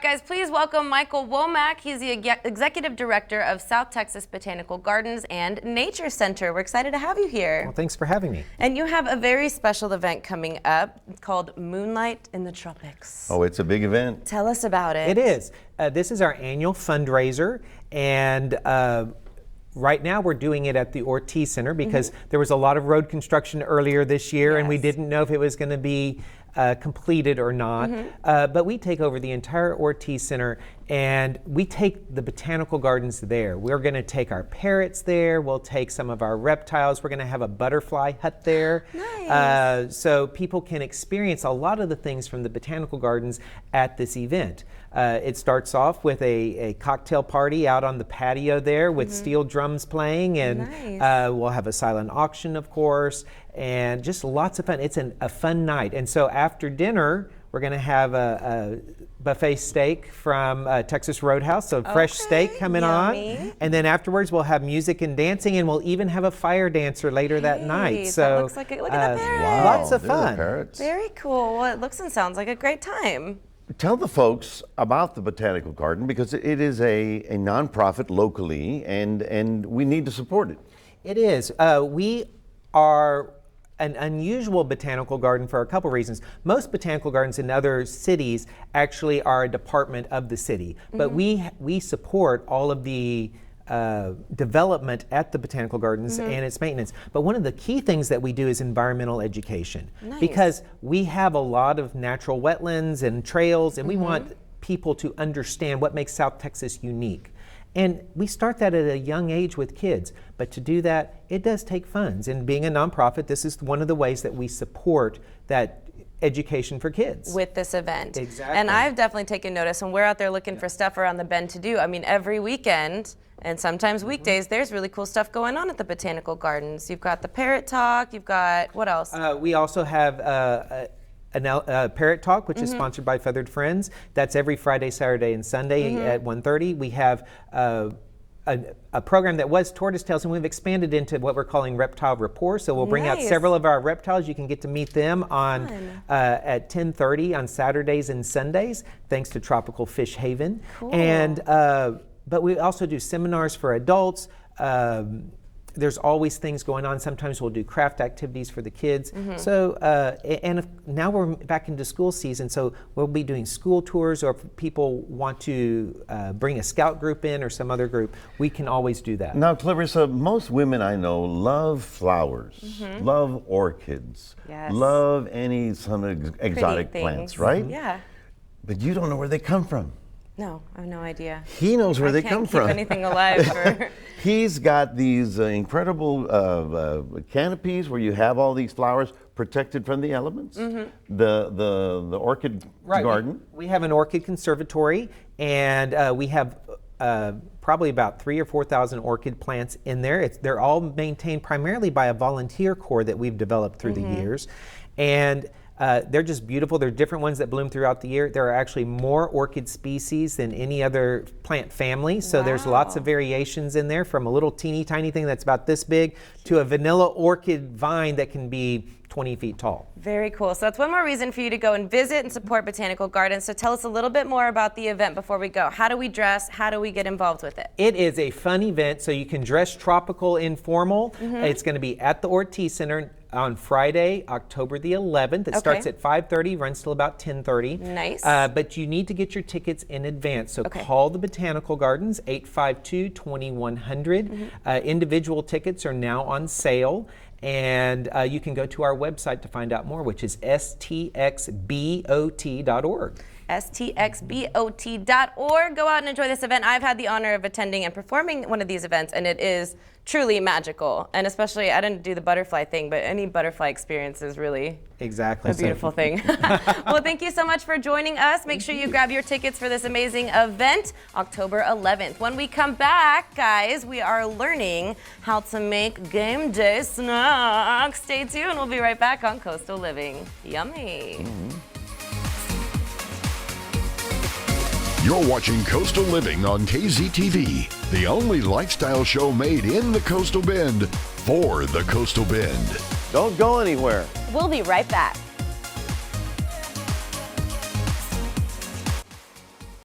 guys, please welcome Michael Womack. He's the Executive Director of South Texas Botanical Gardens and Nature Center. We're excited to have you here. Well, thanks for having me. And you have a very special event coming up called MoonLight in the Tropics. Oh, it's a big event. Tell us about it. It is. This is our annual fundraiser, and right now we're doing it at the Ortiz Center because there was a lot of road construction earlier this year, and we didn't know if it was going to be completed or not. But we take over the entire Ortiz Center, and we take the botanical gardens there. We're going to take our parrots there. We'll take some of our reptiles. We're going to have a butterfly hut there. Nice. So people can experience a lot of the things from the botanical gardens at this event. It starts off with a cocktail party out on the patio there with steel drums playing, and we'll have a silent auction, of course, and just lots of fun. It's a fun night. And so after dinner, we're going to have a buffet steak from Texas Roadhouse, so fresh steak coming on. And then afterwards, we'll have music and dancing, and we'll even have a fire dancer later that night. So that looks like look at the parrots. Wow, lots of there are fun. parrots. Very cool. Well, it looks and sounds like a great time. Tell the folks about the Botanical Garden, because it is a nonprofit locally, and we need to support it. It is. We are an unusual botanical garden for a couple reasons. Most botanical gardens in other cities actually are a department of the city, but we support all of the development at the botanical gardens and its maintenance. But one of the key things that we do is environmental education, because we have a lot of natural wetlands and trails, and we want people to understand what makes South Texas unique. And we start that at a young age with kids, but to do that, it does take funds. And being a nonprofit, this is one of the ways that we support that education for kids. With this event. Exactly. And I've definitely taken notice when we're out there looking for stuff around the bend to do. I mean, every weekend and sometimes weekdays, there's really cool stuff going on at the Botanical Gardens. You've got the Parrot Talk, you've got, what else? We also have a Parrot Talk, which is sponsored by Feathered Friends. That's every Friday, Saturday, and Sunday at 1:30. We have a program that was Tortoise Tales, and we've expanded into what we're calling Reptile Rapport. So we'll bring out several of our reptiles. You can get to meet them on at 10:30 on Saturdays and Sundays, thanks to Tropical Fish Haven. Cool. And but we also do seminars for adults. There's always things going on. Sometimes we'll do craft activities for the kids. So, now we're back into school season, so we'll be doing school tours, or if people want to bring a scout group in or some other group, we can always do that. Now, Clarissa, most women I know love flowers, love orchids, love some exotic plants, right? Yeah. But you don't know where they come from. No, I have no idea. He knows where they come from. I can't keep anything alive for... He's got these incredible canopies where you have all these flowers protected from the elements. The orchid garden. We have an orchid conservatory, and we have probably about 3,000 or 4,000 orchid plants in there. They're all maintained primarily by a volunteer corps that we've developed through the years. And they're just beautiful. There are different ones that bloom throughout the year. There are actually more orchid species than any other plant family. So there's lots of variations in there, from a little teeny tiny thing that's about this big to a vanilla orchid vine that can be 20 feet tall. Very cool. So that's one more reason for you to go and visit and support Botanical Gardens. So tell us a little bit more about the event before we go. How do we dress? How do we get involved with it? It is a fun event, so you can dress tropical, informal. It's going to be at the Ortiz Center on Friday, October the 11th. It starts at 5:30, runs till about 10:30. Nice. But you need to get your tickets in advance. So call the Botanical Gardens, 852-2100. Individual tickets are now on sale. And you can go to our website to find out more, which is stxbot.org. stxbot.org. Go out and enjoy this event. I've had the honor of attending and performing one of these events, and it is truly magical. And especially, I didn't do the butterfly thing, but any butterfly experience is really a beautiful thing. Well, thank you so much for joining us. Make sure you grab your tickets for this amazing event, October 11th. When we come back, guys, we are learning how to make game day snacks. Stay tuned. We'll be right back on Coastal Living. Yummy. You're watching Coastal Living on KZTV, the only lifestyle show made in the Coastal Bend for the Coastal Bend. Don't go anywhere. We'll be right back.